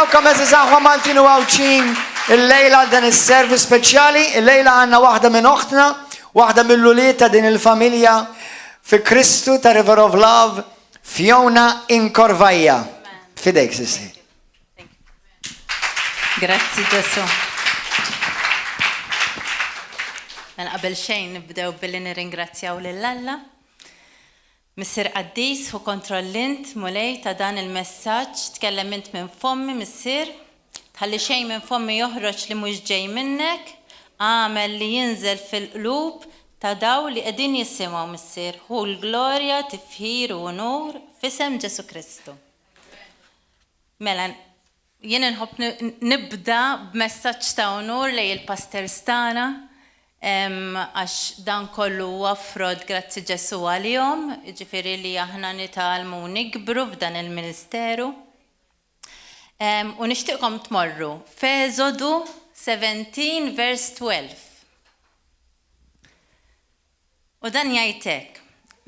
nilqawkom eżiż aħwa Maltin u għawċin il-lejla dan is-service speċjali. Il-lejla għandna waħda minn oħtna, waħda mill-uliet ta' din il-familja fi Kristu ta' River of Love, Fiona Inkorvajja. Fidejk, sissi. Grazzi Ġesu. Qabel xejn nibdew billi nirringrazzjaw lill-Alla. Missir Qaddis u kontrollint mulej ta' dan il-messaġġ tkellimint minn fommi missir, tħalli xejn minn fommi joħroġ li mhux ġej minnek, għamel li jinżel fil-qlub ta' daw li qegħdin jisimgħu missir hu l-glorja, tifħir u nur f'isem Ġesu Kristu. Mela, jien inħobb nibda b'messaġġ ta' unur lejn il-pastor stana, għax dan kollu waffrod grazzi Ġesu għalihom, ġifieri li aħna nitalmu nikbru f'dan il-ministeru. U nixtieqkom tmorru f'Eżodu 17 vers 12. U dan jgħidlek,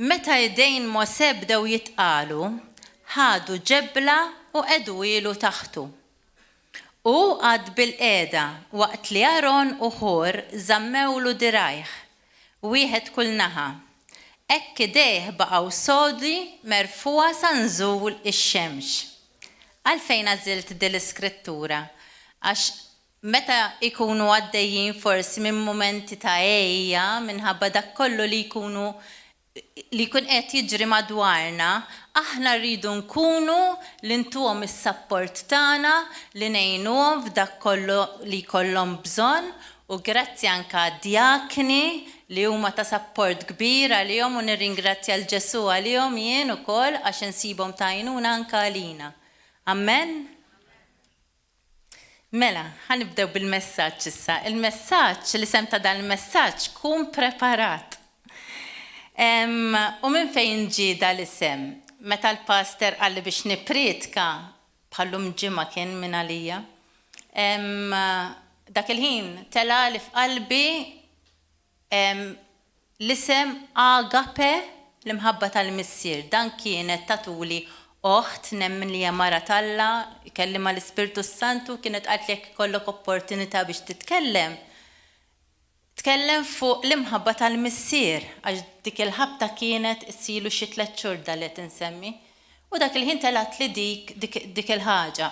meta jdejn Mosè bdew jitqalu, ħadu ġebla u qedu ilu taħtu. U għad bil-qeda waqt li Aron u Hur żammewlu dirajh, wieħed kull naħa. Hekk idejh baqgħu sodi merfuqa sa nżul ix-xemx. Għalfejn għażilt din l-iskrittura? Għax meta ikunu għaddejjin forsi minn mumenti ta' ejja minħabba dak kollu li jkun qed jiġri madwarna, aħna rridu nkunu li ntuhom is-sapport tagħna li ngħinuhom f'dak kollu li jkollhom bżonn u grazzi anke għad-djakni li huma ta' sapport kbir għalihom u nirringrazzja l-Ġesu għalihom jien ukoll għax insibhom ta' għajnuna anke għalina. Amen? Mela, ħanibdew bil-messaġġ issa. Il-messaġġ li sem ta' dan il-messaġġ kun preparat. U minn fejn ġie dal-isem? Meta l-pastor għalli biex nipritka bħallum ġimma kien minn għalija, dak il-ħin tela li f'qalbi l-isem Agape l-imħabba tal-missier. Dan kienet tatuli oħt nemmen li mara talla, kellima l-Ispirtu Santu, kienet qalt li jekk kollok opportunità biex titkellem. Tkellem fuq l-imħabba tal-missier, għax dik il-ħabta kienet issilu xi 3 xhur li tinsemmi. U dak il-ħin telat li dik il-ħaġa.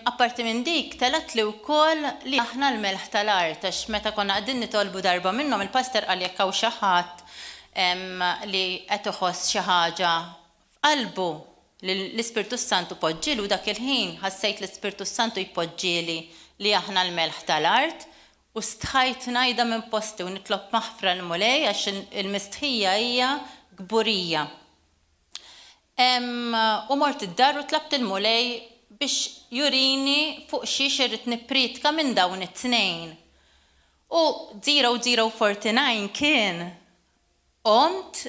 Apparti minn dik, telat li wkoll li aħna l-melħ tal-art, għax meta konna qegħdin nitolbu darba minnhom il-pastor qal jekk hawn xi ħadd li qed iħoss xi ħaġa f'qalbu li l-Ispirtu Santu poġġielu dak il-ħin ħassejt l-Ispirtu Santu jpoġġieli li aħna l-melħ tal-art. U stħajt najda minn posti u nitlob maħfra l-mulej għax il-mistħija hija gburija. U mort id-dar u tlabt il-mulej biex jurini fuq xiex irrid nipritka minn dawn it-tnejn. U 0049 kien qomt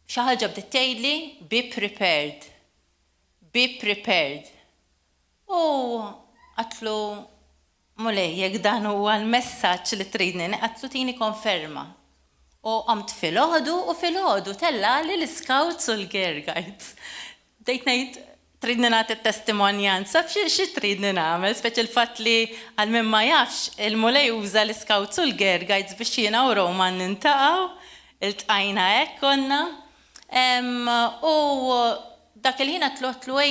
xi ħaġa bdiet tgħidli be prepared. Be prepared. U għatlu mulej, jekk dan huwa l-messaġġ li tridni, qatlu tini konferma. U qomt fil-ħodu tella li l-Scouts u l-Girl Guides. Dejt ngħid tridni nagħti t-testimonjanza f'xi tridni nagħmel, speċi l-fatt li għal min ma jafx il-mulej uża l-Scouts u l-Girl Guides biex jiena u Roman nintaqgħu, iltqajna hekk konna. U dak il-ħin għatlu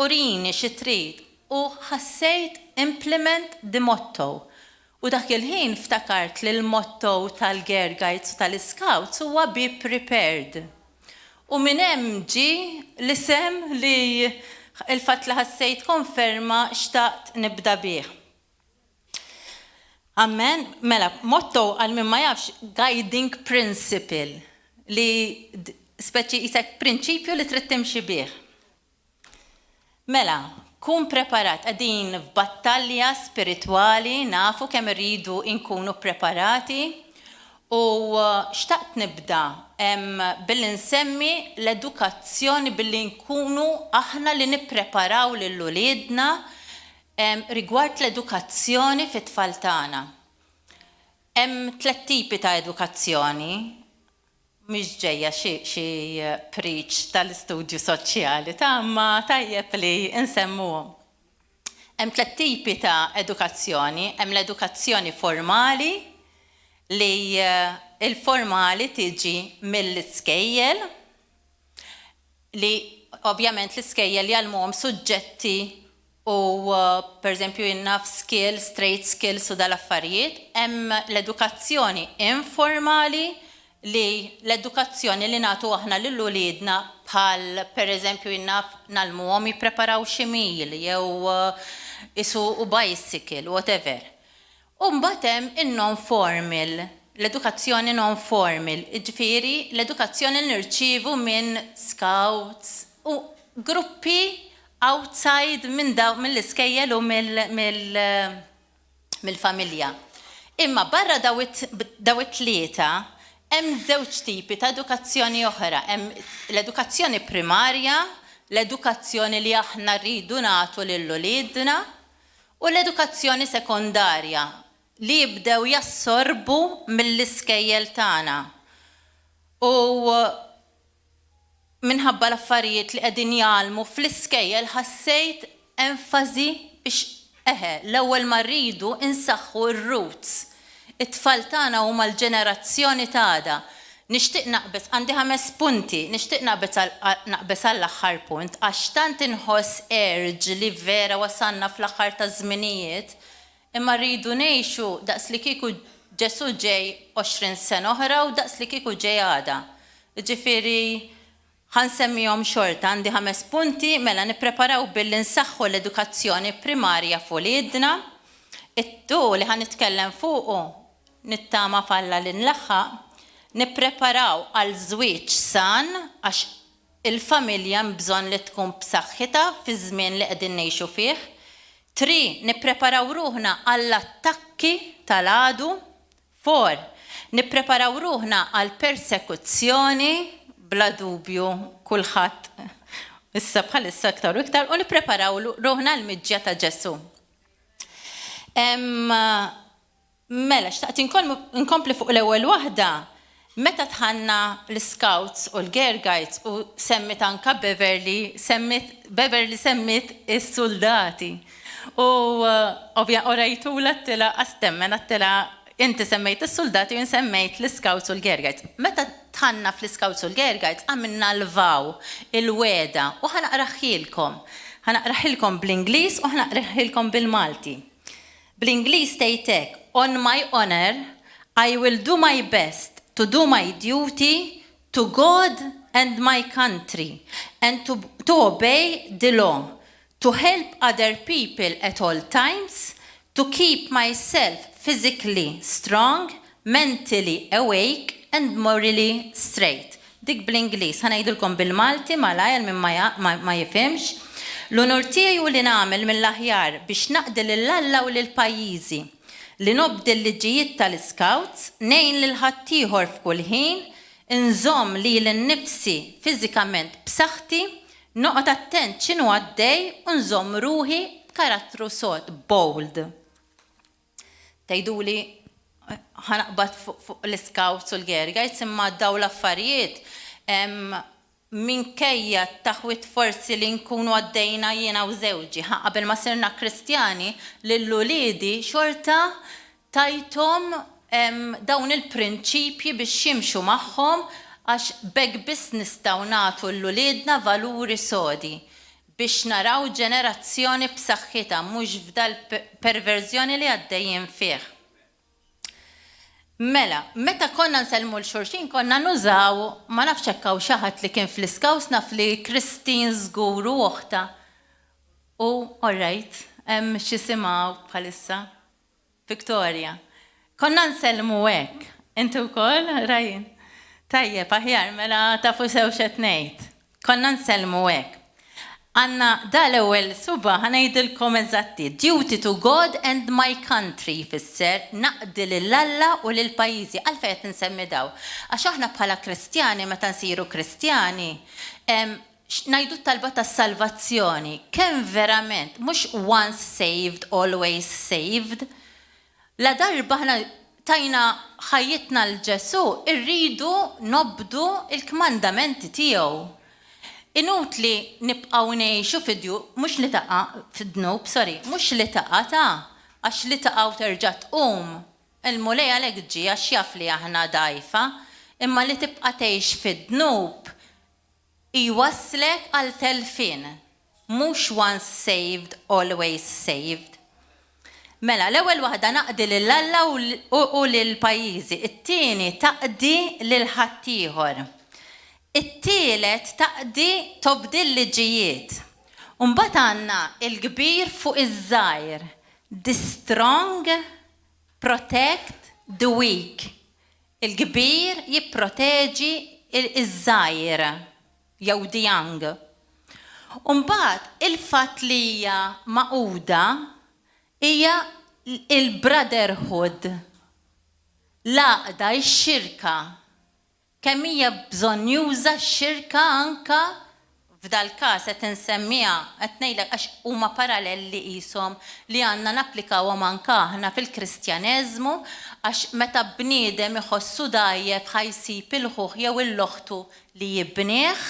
urini xi trid u ħassejt implement the motto. U dak il-ħin ftakart li l-motto tal-Girl Guides u tal-Scouts huwa be prepared. U minn hemm ġi l-isem li il-fatt li ħassejt konferma xtaqt nibda bih. Amen. Mela, motto għal min ma jafx guiding principle li speċi isek prinċipju li trid timxi bih. Mela, kun preparat, għadin f'battalja spiritwali, nafu kemm irridu nkunu preparati u xtaqt nibda billi nsemmi l-edukazzjoni billi nkunu aħna li nippreparaw lill-uliedna rigward l-edukazzjoni fit-tfal tagħna. Hemm 3 tipi ta' edukazzjoni. mhix ġejja xi preach tal-istudju soċjali, ma tajjeb li insemmuhom. Hemm 3 tipi ta' edukazzjoni, hemm l-edukazzjoni formali li il-formali tiġi mill-iskejjel li ovvjament l-iskejjel jgħallmuhom suġġetti u pereżempju innaf skills, trade skills u dal-affarijiet, hemm l-edukazzjoni informali li l-edukazzjoni li nagħtu aħna lil uliedna bħal pereżempju innaf nagħlmuhom jippreparaw xi meal jew isuqu bicycle, whatever. U mbagħad hemm in-non-formal, l-edukazzjoni non-formal, jiġifieri l-edukazzjoni li nirċievu minn scouts u gruppi outside minn mill-iskejjel u mill-familja. Imma barra daw it-tlieta hemm 2 tipi ta' edukazzjoni oħra. Hemm l-edukazzjoni primarja, l-edukazzjoni li aħna rridu nagħtu lill-uliedna u l-edukazzjoni sekondarja li jibdew jassorbu mill-iskejjel tagħna. U minħabba l-affarijiet li qegħdin jgħallmu fl-iskejjel ħassejt enfasi biex l-ewwel ma rridu insaħħu r-roots. It-tfal tagħna huma l-ġenerazzjoni tagħna. Nixtieq naqbes għandi 5 punti, nixtieq naqbes għall-aħħar punt għax tant inħoss urge li vera wasalna fl-aħħar ta' żminijiet imma rridu ngħixu daqs li kieku Ġesu ġej 20 sena oħra u daqs li kieku ġej għada. Ġifieri ħansemmihom xorta għandi 5 punti mela nippreparaw billi nsaħħu l-edukazzjoni primarja f'uliedna. It-tu li ħanitkellem fuqu nittama falla li nlaħħaq nippreparaw għal żwieġ san għax il-familja bżonn li tkun b'saħħitha fi żmien li qegħdin ngħixu fih. 3. Nippreparaw ruħna għall-attakki tal-għadu. 4. Nippreparaw ruħna għal persekuzzjoni bla dubju kulħadd issa bħalissa aktar u iktar u nippreparaw ruħna l-miġġja ta' Ġesu. Mela xtaqt inkompli fuq l-ewwel waħda. Meta tħanna l-Scouts u l-Girl Guides u semmit anka Beverly semmit is-soldati. U ovvja orajtula t-tila għastemmen għattila inti semmejt is-soldati u semmejt l-Scouts u l-Girl Guides. Meta tħanna fl-Scouts u l-Girl Guides għamilna l-vaw, il-weda u ħanaqraħilkom. Ħanaqraħilkom bl-Ingliż u ħanaqraħilkom bil-Malti. Bl-Ingliż tgħidlek, on my honor, I will do my best to do my duty to God and my country and to obey the law, to help other people at all times, to keep myself physically strong, mentally awake and morally straight. Dik bl-Ingliż, ħanajdilkom bil-Malti malajr minn ma jifhimx. L-unur tiegħi u li nagħmel mill-aħjar biex naqdi lill-Alla u lill-pajjiżi li nobdi l-liġijiet tal-Scouts, ngħin lil ħaddieħor f'kull ħin, inżomm li l-nifsi fiżikament b'saħħti, noqgħod attent x'inhu għaddej u nżomm ruħi b'karattru sod, bold. Tgħiduli ħanaqbad fuq l-Scouts u l-Girl Guides imma daw l-affarijiet minkejja taħwit forsi li nkunu għaddejna jiena u żewġi. Qabel ma sirna Kristjani lill-uliedi xorta tajthom dawn il-prinċipji biex jimxu magħhom għax bekk biss nistgħu nagħtu l-uliedna valuri sodi biex naraw ġenerazzjoni b'saħħitha mhux f'dal perverżjoni li għaddejjin fih. Mela, meta konna nsellmu l-xulxin konna nużaw, ma nafx hekk hawn xi ħadd li kien fl-Scouts naf li Christine żgur u oħta. U all right, hemm xi simgħu bħalissa Victoria. Konna nsellmu hekk. Inti wkoll rajin? Tajjeb aħjar mela tafu sew x'qed ngħid. Konna nsellmu hekk. Għanna dal-ewwel suba ħanajdilkom eżatti. Duty to God and my country fisser naqdi lill-Alla u lill-pajjiżi. Għalfejn qed insemmi daw. Għax aħna bħala Kristjani meta nsiru Kristjani ngħidu talba tas-salvazzjoni. Kemm verament mhux once saved always saved. La darba aħna tajna ħajjitna l-Ġesu, irridu nobdu il-kmandamenti tiegħu. Inutli nibqgħu ngħixu mhux li taqa' fid-dnub, mhux li taqa' għax li taqgħu terġa' tqum. Il-mulej għalhekk ġie għax jaf li aħna dgħajfa, imma li tibqa' tgħix fid-dnub iwasslek għal telfin. Mhux once saved, always saved. Mela, l-ewwel waħda naqdi lill-Alla u lill-pajjiżi, it-tieni taqdi lil ħaddieħor. It-tielet taqdi tobdi l-liġijiet. U mbagħad għandna l-kbir fuq iż-żgħir. The strong protect the weak. Il-kbir jipproteġi iż-żgħir jew the young. U mbagħad il-fatt li hija maquda hija il-brotherhood, l-għaqda, x-xirka. Kemm hija bżonn juża x-xirka anka f'dal-każ qed insemmija qed ngħidlek għax huma paralleli qishom li għandna napplikawhom anke aħna fil-Kristjaneżmu għax meta bniedem iħossu dgħajjef ħajsib il-ħuħ jew il-loħtu li jibnieh,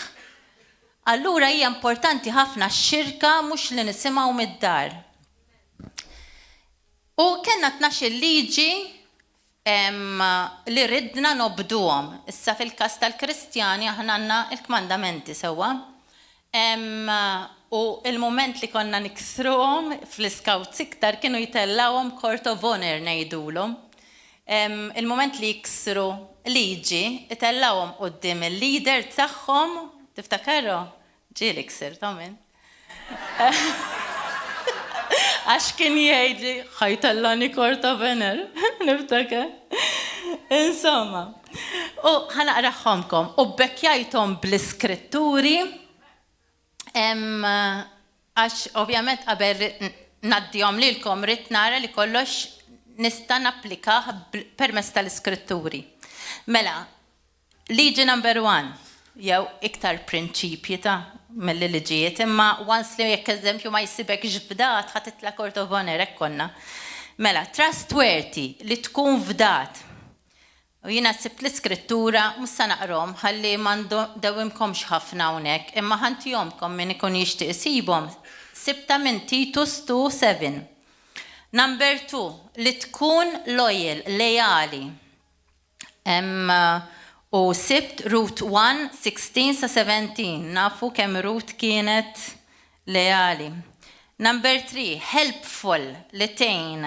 allura hija importanti ħafna x-xirka mhux li nisimgħu mid-dar. U kellna 12 liġi li ridna nobduhom. Issa fil-każ tal-Kristjani aħna għandna l-kmandamenti sewwa. U il-moment li konna niksruhom fl-Scouts iktar kienu jtellawhom Court of Honor ngħidulhom. Il-moment li jiksru liġi itellawhom quddiem il-leader tagħhom, tiftakarru? Ġieli ksir Tomin. Għax kien jgħidli ħajtellani Court of Honor, niftakar. Insomma, u ħanaqraħħomkom, u bekkjajthom bl-iskritturi, għax ovvjament qabel naddihom lilkom rid nara li kollox nista' napplikah permezz tal-iskritturi. Mela, liġi number 1, jew iktar prinċipji ta' mill-liġijiet, imma once li jekk eżempju ma jsibek ġbdat ħatitla Court of Honor hekk konna. Mela, trustworthy li tkun fdat. U jiena sibt l-iskrittura mhux se naqrom ħalli ma ndewwimkomx ħafna hawnhekk, imma ħantihomkom min ikun jixtieq isibhom. Sibta minn Titus 2:7. Number 2, li tkun loyal, lejali. U sibt Ruth 1:16-17, nafu kemm Ruth kienet lejali. Number 3, helpful, li tgħin.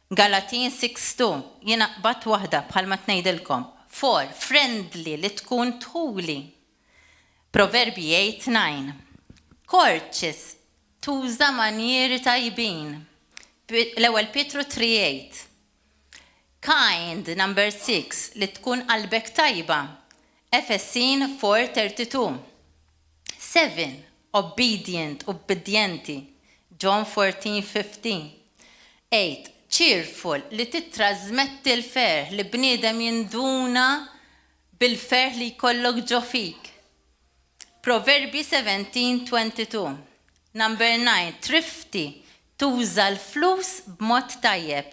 Galatin 6:2, jiena bat waħda bħalma tnejdilkom. 4, friendly, li tkun tħuli. Proverbi 8:9. Courteous, tuża manieri tajbin. L-ewwel Pietru 3:8. Kind, number 6, li tkun qalbek tajba. Efesin 4:32. 7, obedient, ubbidienti. John 14:15. 8, cheerful, li titrasmetti l-ferħ, li bniedem jinduna bil-ferħ li jkollok ġo fik. Proverbi 17:22. Number 9, thrifty, tuża l-flus b'mod tajjeb.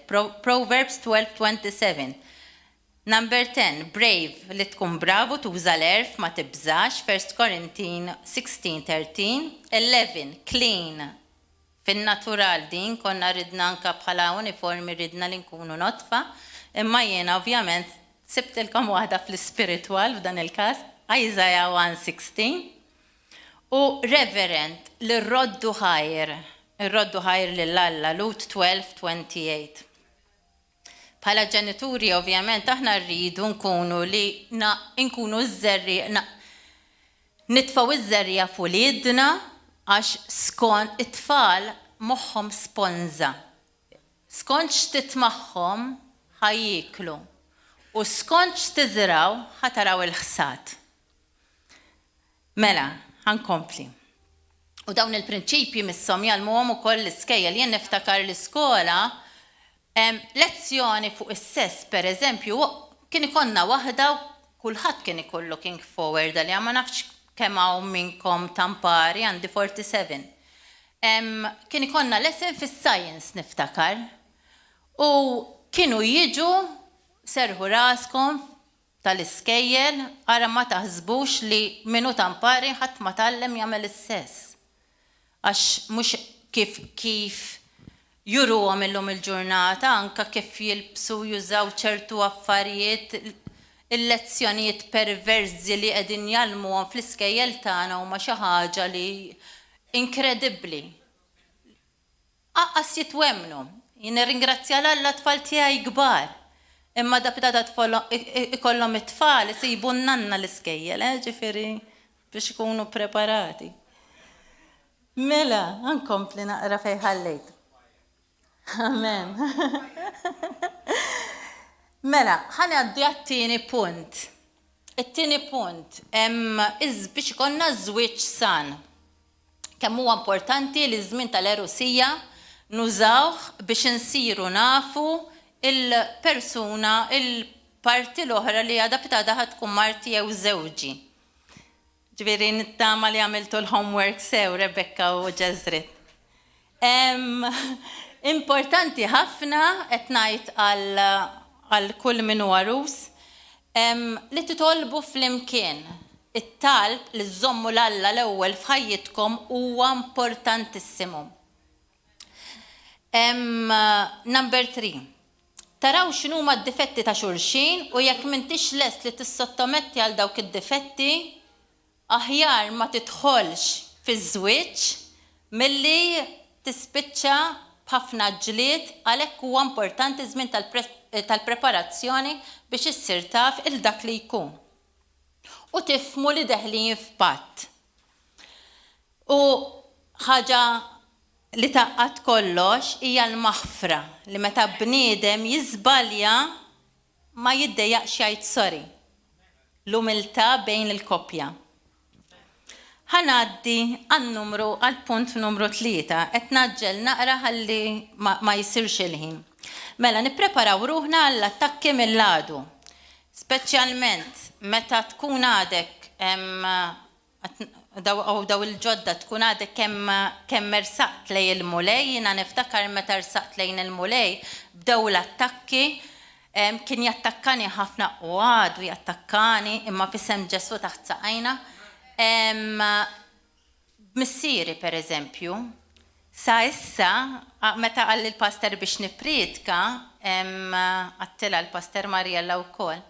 Proverbs 12:27. Number 10, brave, li tkun bravu, tuża l-erf, ma tibżax. 1 Korintin 16:13. 11, clean. Fin-natural din konna ridna anka bħala uniformi ridna li nkunu notfa, imma jiena ovvjament sibtilkom waħda fl-spiritual f'dan il-każ, Isaiah 1:16. U reverend li rroddu ħajr, irroddu ħajr lill-Alla, Lut 12:28. Bħala ġenituri ovvjament aħna rridu nkunu li nkunu ż-żerrija, nitfgħu iż-żerrija fuq lidna għax skont it-tfal moħħhom sponza. Skont x'tit magħhom ħajjiklu u skont x'tiżraw ħataraw il-ħsad. Mela, ħankompli. U dawn il-prinċipji misshom jgħalmuhom ukoll l-iskejjel. Jien niftakar l-iskola lezzjoni fuq is-sess pereżempju kien ikollna waħda u kulħadd kien ikollu looking forward li ma nafx kemm hawn minnkom tampari għandi 47. Kien ikollna lesson fis-science niftakar. U kienu jiġu serħu raskom tal-iskejjel ara ma taħsbux li minu tampari ħadd ma tallem jagħmel is-sess. Għax mhux kif juruhom illum il-ġurnata anke kif jilbsu jużaw ċertu affarijiet il-lezzjonijiet perverżi li qegħdin jalmuhom fl-iskejjel tagħna huma xi ħaġa li inkredibbli. Aqqas jitwemnu. Jien nirringrazzja l-Alla tfal tiegħi kbar. Imma dabda ikollhom it-tfal isibu nanna l-iskejjel, ġifieri biex ikunu preparati. Mela, nkompli naqra fejn ħallejt. Amen. Mela, ħanaddi għat-tieni punt. It-tieni punt, biex ikonna żwieġ san. Kemm huwa importanti li żmien tal-erusija nużawh biex insiru nafu il-persuna, il-parti l-oħra li adaptada ħad tkun marti jew żewġi. Ġifieri nittama li għamiltu l-homework sew Rebecca u Ġeżret. Importanti ħafna qed ngħid għal kull min huwa arus li titolbu flimkien. It-talb li żommu l-Alla l-ewwel f'ħajjitkom huwa importantissimu. Number 3. Taraw x'inhuma d-difetti ta' xulxin u jekk m'intix lest li tissottometti għal dawk id-difetti, aħjar ma tidħolx fiż-żwieġ milli tispiċċa b'ħafna ġlied għalhekk huwa importanti żmien tal-preparazzjoni biex issir taf il dak li jkun. U tifhmu li deħlin f'patt. U ħaġa li taqqat kollox hija l-maħfra li meta bniedem jiżbalja ma jiddejjaqx jgħid sorry. L-umiltà bejn il-koppja. Ħanaddi għal punt numru 3 qed naġġel naqra ħalli ma jsirx il-ħin. Mela nippreparaw ruħna għall-attakki mill-għadu. Speċjalment meta tkun għadek daw il-ġodda tkun għadek kemm ersaqt lej il-mulej, jiena niftakar meta ersaqt lejn il-mulej bdew l-attakki kien jattakkani ħafna u għadu jattakkani imma f'isem Ġesu taħt saqajna. Missieri pereżempju, sa issa meta qal il-pastor biex nippriedka għattila l-pastor Marjella wkoll.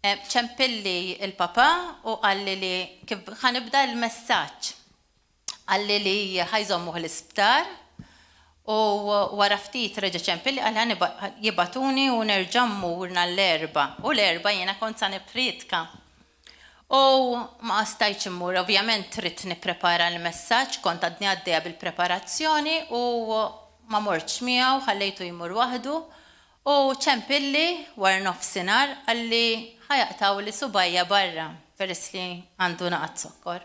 ċempilli il-papa u għalli li kif ħanibda l-messaġġ. Għalli li ħajżommuh l-isptar u wara ftit reġa' ċempilli għalli jibatuni u nerġa' mmurna l-erba. U l-erba jiena kont sa nippriedka. U ma stajtx immur, ovvjament trid nipprepara l-messaġġ, kont għadni għaddejja bil-preparazzjoni u ma mortx miegħu ħallejtu jmur waħdu. U ċempilli war nofsinhar għalli ħajaqtaw li subajja barra peress li għandu naqat sokkor.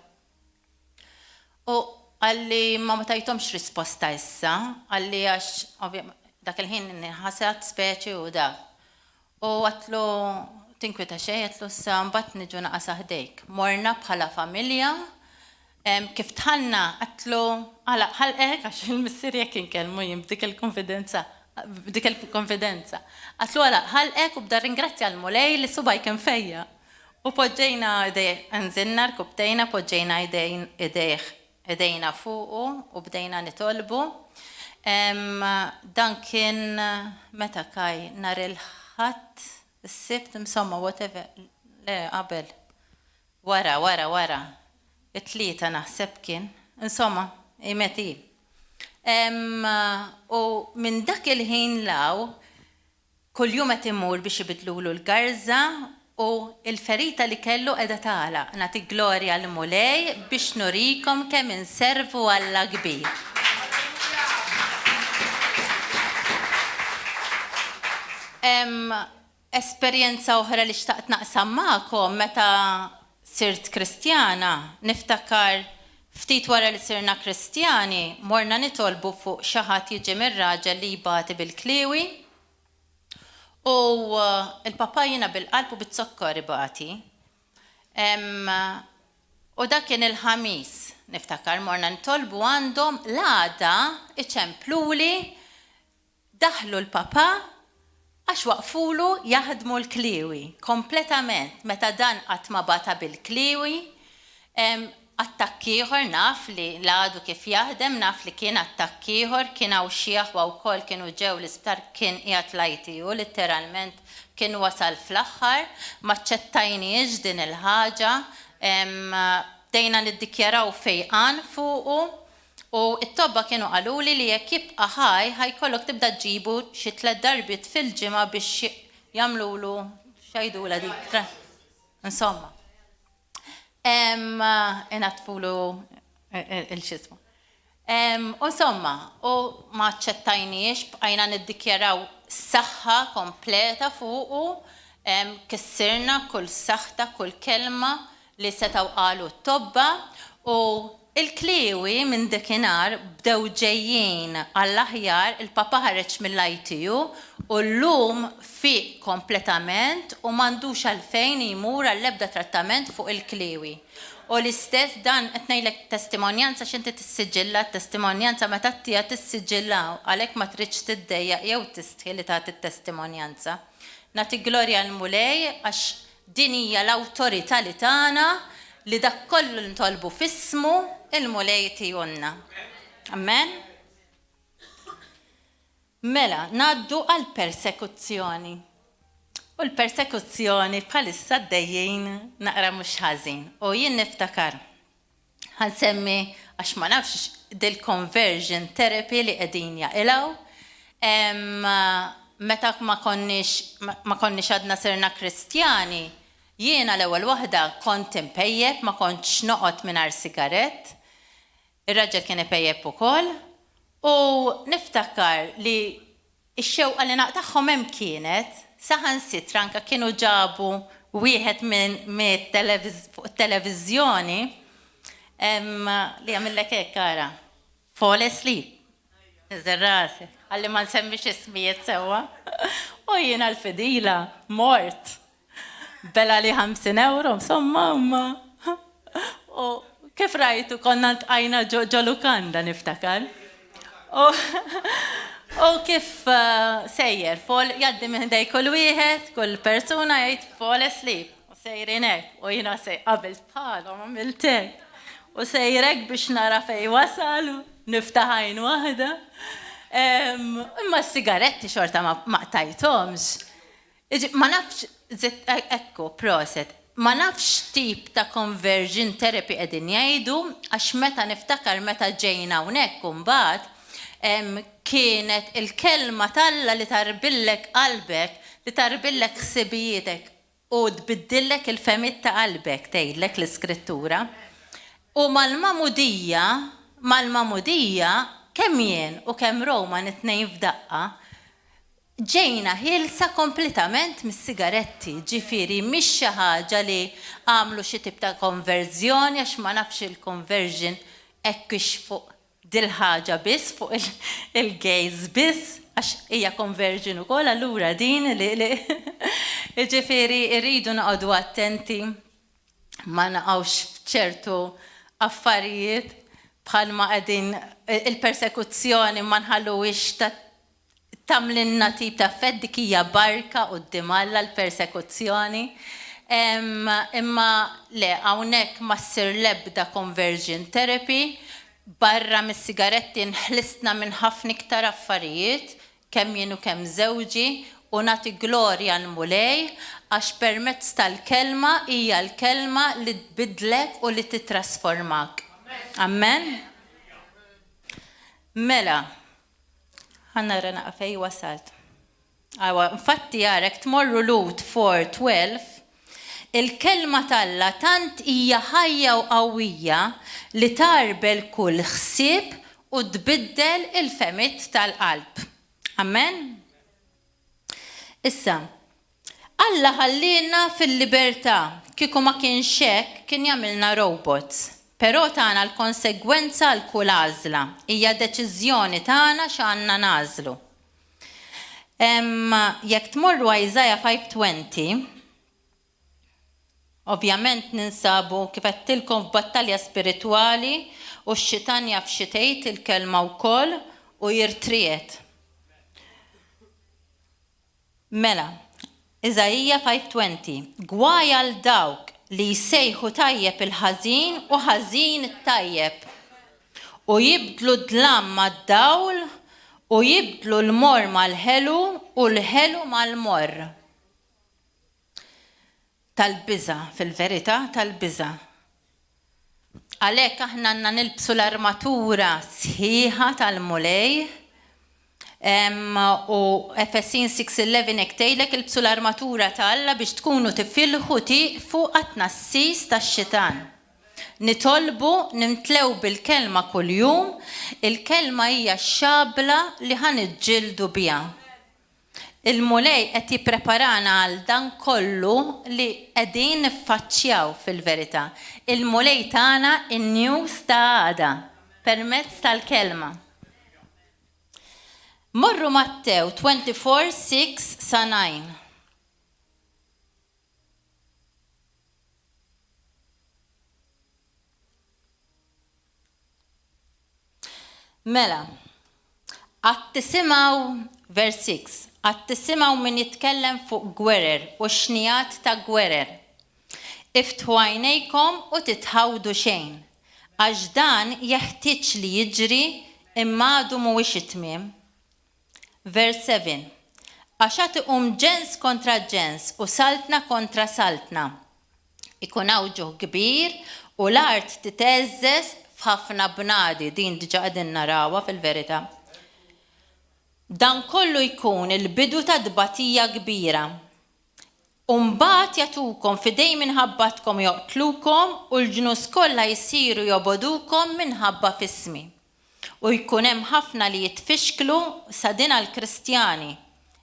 U għalli ma tajtomx risposta issa, għalli għax dak il-ħin ħasat speċi u dak. U għatlu tinkwita xej, għatlu sa mbatt niġu naqas aħdejk. Morna bħala familja, kif tħanna għatlu ħalqek għax il-missir jek inkellmu jim dik il-konfidenza. Għatlu ħalqek u bda ringrazzja l-mulej li subaj kien fejja. U poġġejna nżinna rkubtejna, poġġejna idejna fuqu u bdejna nitolbu. Dan kien meta kaj nar il-ħadd, is-sibt, insomma, whatever, le qabel. Wara. It-tlieta naħseb kien, insomma, imeti. U minn dak il-ħin law, kull jum qed imur biex ibidlulu l-garża u l-ferita li kellu qiegħda tagħlaq. Nagħti glorja l-mulej biex nurikom kemm inservu Alla kbir. Esperjenza oħra li xtaqt naqsam magħkom meta sirt Kristjana, niftakar ftit wara li sirna Kristjani, morna nitolbu fuq xi ħadd jiġi mir-raġel li jibati bil-kliewi. U il-papa jiena bil-qalb u bit-sokkor ibati. U dak kien il-ħamis, niftakar morna nitolbu għandhom l-għada iċempluli daħlu l-papa Għax waqfulu jaħdmu l-kliwi kompletament. Meta dan qatt ma bata bil-kliwi, attakkiħor naf li l-għadu kif jaħdem, naf li kien attakkiħor, kien għaw xieħwa u kol kienu ġew l-isptar kien jgħat lajtiju, literalment kien wasal fl-axħar, maċċettajniex din il-ħaġa, dejna niddikjaraw fejqan fuqu, u it-tobba kienu għaluli li jekk jibqa' ħajkollok tibda ġibu xi 3 darbit fil-ġimgħa biex jagħmlulu xajdula dik. Insomma. Inatfulu il-xismu. Insomma, u ma ċettajniex, bqajna niddikjaraw saħħa kompleta fuqu, kissirna kull saħta, kull kelma li setaw qalu t-tobba, u il-kliwi minn dikinar bdew ġejjin għall-aħjar, il-papa ħareġ mill-ITU u l-lum fi kompletament u mandux għalfejn jimur għall-ebda trattament fuq il-kliwi. U l-istess dan etnejlek testimonjanza xinti t-sigġilla, testimonjanza meta t-tija t-sigġilla għalek ma triċ t-dejja jew t-istħili ta' t-testimonjanza. Nati glorja l-mulej għax dinija l-autorita li tana li dak kollu ntolbu fismu il-mulej tijunna. Amen? Mela, naddu għal-persekuzzjoni. U l-persekuzzjoni bħalissa d-dejjien naqra mux ħażin. U jien niftakar. Ħansemmi għax ma nafx del-conversion therapy li qegħdin jaqilgħu. Meta ma konniex għadna sirna Kristjani, jiena l-ewwel waħda kont impejjeb, ma kontx noqgħod mingħajr sigarett. Ir-raġel kien ipejjeb ukoll. U niftakar li x-xewqa li naqtaħħom hemm kienet saħansitra anke kienu ġabu wieħed minn televizjoni li għamillek hekk ara. Fall asleep. Iżer rasi. Għalli ma nsemmix ismijiet sewwa. U jiena l-fidila mort. Bela li 50 euro, insomma, U kif rajtu konna ntqajna ġo lukanda niftakar. U kif sejjer, jaddi minn dej kull wieħed, kull persuna jgħid fall asleep. U sejrinek, u jina sej qabel bħalhom għamiltek. U sejrek biex nara fej wasal, niftaħajn waħda. Imma s-sigaretti xorta ma tajtomx. Ma nafx, ekku, proset, ma nafx tip ta' conversion therapy qegħdin jgħidu, għax meta niftakar meta ġejna hawnhekk imbagħad kienet il-kelma talla li tarbillek qalbek, li tarbillek ħsibijietek u tbiddillek il-femit ta' qalbek tgħidlek l-iskrittura. U mal-mamudija kemm jien u kemm Roma it-tnejn f'daqqa, ġejna ħilsa kompletament mis-sigaretti, ġifieri mhix xi ħaġa li għamlu xi tip ta' konverżjoni għax ma nafx il-conversion hekk fuq dil-ħaġa biss, fuq il-gays biss, għax hija conversion ukoll allura din li ġifieri rridu noqogħdu attenti ma naqgħux f'ċertu affarijiet bħalma qegħdin il-persekuzzjoni ma nħalluwix tamlinna tip ta' fed dik hija barka quddiem Alla l-persekuzzjoni. Imma le hawnhekk ma ssir l-ebda conversion therapy, barra mis-sigaretti nħlistna minn ħafna iktar affarijiet, kemm jien u kemm żewġi, u nagħti glorja l-mulej għax permezz tal-kelma hija l-kelma li tbidlek u li titrasformak. Amen? Mela, ħannara naqa' fej wasalt. Infatti jarek tmorru Lut 4:12, il-kelma talla tant hija ħajja u qawwija li tarbel kull ħsieb u tbiddel il-femit tal-qalb. Amen? Issa, Alla ħallina fil-libertà, kieku ma kienx hekk kien jagħmilna robots. Però tagħna l-konsegwenza għal kull għażla hija deċiżjoni tagħna x'għandna nagħżlu. Jekk tmorru Isaiah 5:20, ovvjament ninsabu kif qedtilkom f'battalja spiritwali u x-xitan jaf xi tgħid il-kelma wkoll u jirtriet. Mela, Iżajija 5:20. Gwajja l dawk li jsejħu tajjeb il-ħażin u ħażin it-tajjeb. U jibdlu d-dlam mad-dawl u jibdlu l-mor mal-ħelu u l-ħelu mal-mor. Tal-biża, fil-verità tal-biża. Għalhekk aħna għandna nilbsu l-armatura sħiħa tal-mulej. U Efesin 6:11 hekk tgħidlek ilbsu l-armatura ta' Alla biex tkunu tifilħu tieqfu għat-tnassis tax-xitan. Nitolbu nimtlew bil-kelma kuljum, il-kelma hija x-xabla li ħaniġġieldu biha. Il-mulej qed jippreparana għal dan kollu li qegħdin niffaċċjaw fil-verità. Il-mulej tagħna in-news ta' għada permezz tal-kelma. Morru Mattew 24:6-9. Mela, għat-tisimaw, vers 6, għat-tisimaw min jitkellem fuq gwerer u xnijat ta' gwerer. Iftħu għajnejkom u titħawdu xejn, għax dan jeħtieġ li jiġri imma għadu mhuwiex it-tmiem. Vers 7. Għax iqum ġens kontra ġens u saltna kontra saltna. Ikun awġuħ kbir u l-art titeżżes f'ħafna bnadi, din diġà qegħdin narawha fil-verità. Dan kollu jkun il-bidu ta' dbatija kbira. U mbagħad jagħtukom fidej minħabbatkom joqtlukom u l-ġnus kollha jsiru jobodukom minħabba f'ismi. U jkun hemm ħafna li jitfixklu sa din għall-Kristjani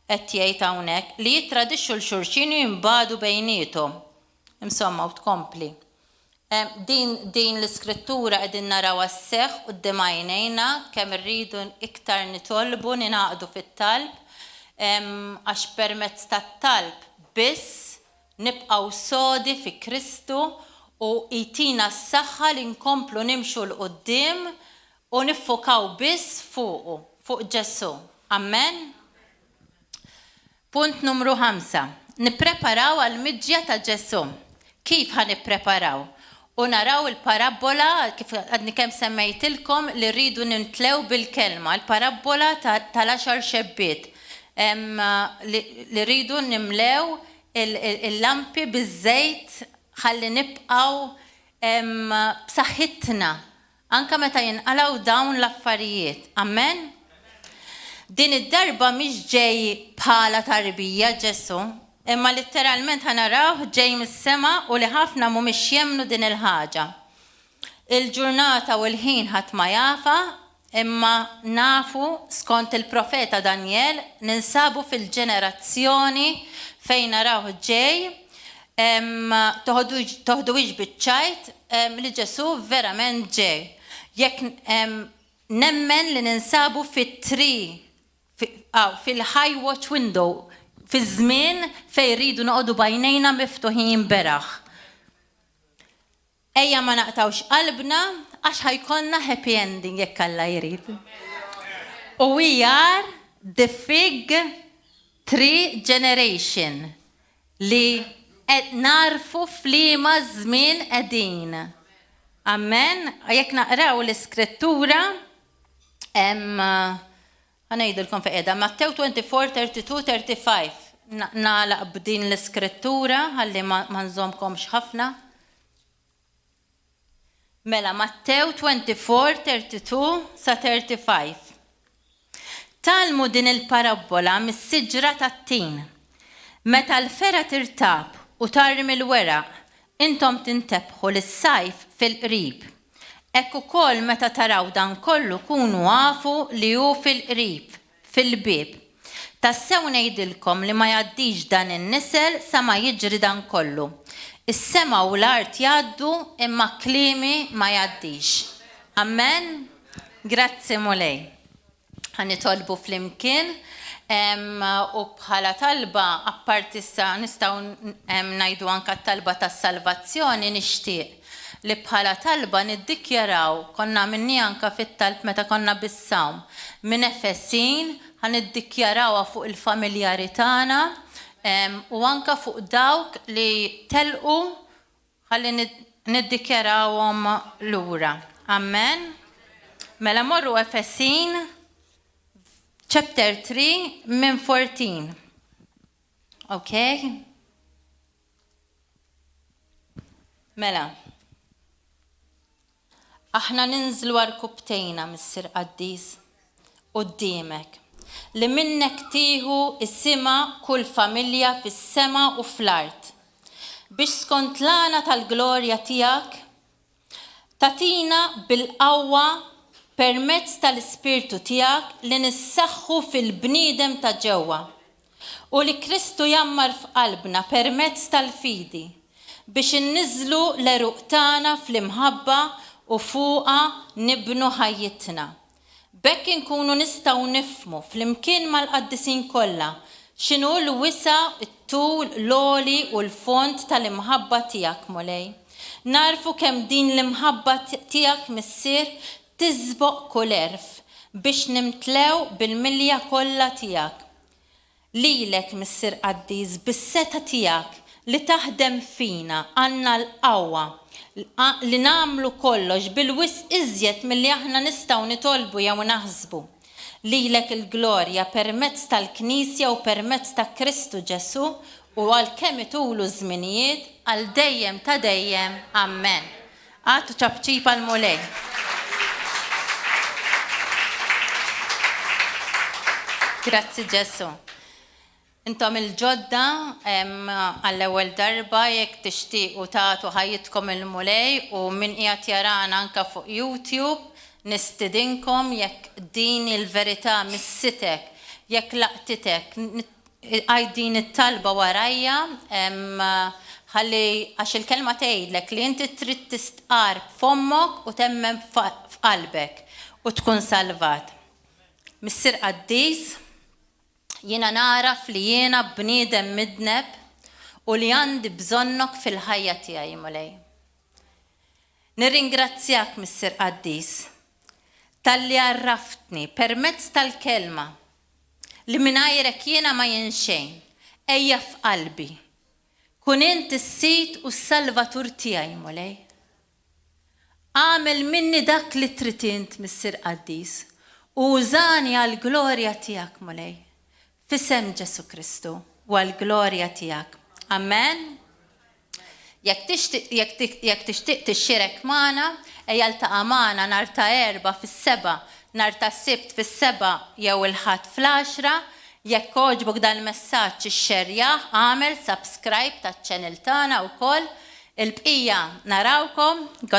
qed jgħid hawnhekk li jittradixxu l-xulxin u jinbadu bejniethom. Insomma, u tkompli. Din l-iskrittura qegħdin narawha sseħħ quddiem għajnejna kemm irridu iktar nitolbu ninaqdu fit-talb għax permezz tat-talb biss nibqgħu sodi fi Kristu u jtina s-saħħa li nkomplu nimxu l-qudiem u niffokaw biss fuq Ġesu. Amen? Punt numru 5. Nippreparaw għal-miġja ta' Ġesu. Kif ħan nippreparaw? U naraw il-parabola, kif għadni kemm semmejtilkom li rridu nintlew bil-kelma, il-parabola tal-10 xebbiet. Li rridu nimlew il-lampi biż-żejt ħalli nibqgħu b'saħħitna. Anka meta jinqalaw dawn l-affarijiet. Amen? Din id-darba mhix ġej bħala tarbija Ġesu, imma letteralment ħanaraw ġej mis-sema u li ħafna mhumiex jemmnu din il-ħaġa. Il-ġurnata u l-ħin ħadd ma jafa, imma nafu skont il-profeta Daniel ninsabu fil-ġenerazzjoni fejn naraw ġej toħduwix biċ-ċajt li Ġesu verament ġej. Jekk nemmen li ninsabu fil-high watch window, fi żmien fejn rridu noqogħdu bajnejna miftuħin beraħ. Ejja ma naqtawx qalbna għax ħajkonna happy ending jekk Alla jrid. U we are the fig tree generation li qed narfu f'liema żmien qegħdin. Amen. Jekk naqraw l-iskrittura ħanejdilkom fejn qiegħda Mattew 24:32-35. Nagħlaq b'din l-iskrittura ħalli ma nżommkomx ħafna. Mela Mattew 24:32-35. Talmu din il-parabola mis-siġra tat-tin. Meta l-fera tirtab u tarmi l-weraq, intom tintebħu lis-sajf fil-qrib. Hekk ukoll meta taraw dan kollu kunu għafu li hu fil-qrib, fil-bieb. Tassew ngħidilkom li ma jgħaddix dan in-nisel sa ma jiġri dan kollu. Is-sema u l-art jgħaddu imma kliemi ma jgħaddix. Amen? Grazzi mulej. Ħanitolbu flimkien u bħala talba apparti issa nistgħu ngħidu anke talba tas-salvazzjoni nixtieq li bħala talba niddikjaraw, konna minni anka fit-talb meta konna bis-sawm, minn Efesin ħan niddikjarawha fuq il-familjari tagħna u anka fuq dawk li telqu ħalli niddikjarawhom lura. Amen. Mela morru Efesin chapter 3 minn 14. Okay? Mela. Aħna ninżlu għal-kubtejna Missir Qaddis qudiemek li minnek tieħu is-sima kull familja fis-sema u fl-art biex skont l-għana tal-glorja tiegħek tatina bil-qawwa permezz tal-Ispirtu tiegħek li nissaħħu fil-bniedem ta' ġewwa u li Kristu jammar f'qalbna permezz tal-fidi biex inniżlu l-eruq tagħna fl-imħabba u fuqha nibnu ħajjitna. Bekk inkunu nistgħu nifhmu flimkien mal-qaddisin kollha x'inhu l-wisa, it-tul, l-għoli u l-fond tal-imħabba tiegħek Mulej. Narfu kemm din l-imħabba tiegħek missier tiżboq kull erf biex nimtlew bil-milja kollha tiegħek. Lilek Missier Qaddis bis-seta tiegħek li taħdem fina għandna l-qawwa li nagħmlu kollox bil-wisq iżjed milli aħna nistgħu nitolbu jew naħsbu. Lilek il-glorja permezz tal-Knisja u permezz ta' Kristu Ġesu u għalkemm itulu żminijiet għal dejjem ta' dejjem. Amen. Għatu ċabċipa l-Mulej. Grazzi Ġesu. Intom il-ġodda għall-ewwel darba jekk tixtiequ tagħtu ħajjitkom il-Mulej u min qiegħed jarana anke fuq YouTube nistidinkom jekk din il-verità missitek, jekk laqtitek din it-talba warajja ħalli għax il-kelma tgħidlek li inti trid tistqar f'ommok u temmem f'qalbek u tkun salvat. Missier Qaddis, jiena naraf li jiena bniedem midneb u li għandi bżonnok fil-ħajja tiegħi Mulej. Nirringrazzjak Missier Qaddis talli għarraftni permezz tal-kelma li mingħajrek jiena ma jien xejn, ejja f'qalbi. Kun inti s-sit u s-salvatur tiegħi Mulej. Għamel minni dak li trid int Missier Qaddis u użani għall-glorja tiegħek Mulej. F'isem Ġesu Kristu u għall-glorja tiegħek. Amen. Jekk tixtieq tixxierek magħna, ejja ltaqa' magħna nhar ta' Erba' fis-7, nhar ta' Sibt fis-7 jew il-Ħadd fl-10. Jekk għoġbok dan il-messaġġ ixxerjah, għamel subscribe taċ-channel tagħna wkoll. Il-bqija narawkom.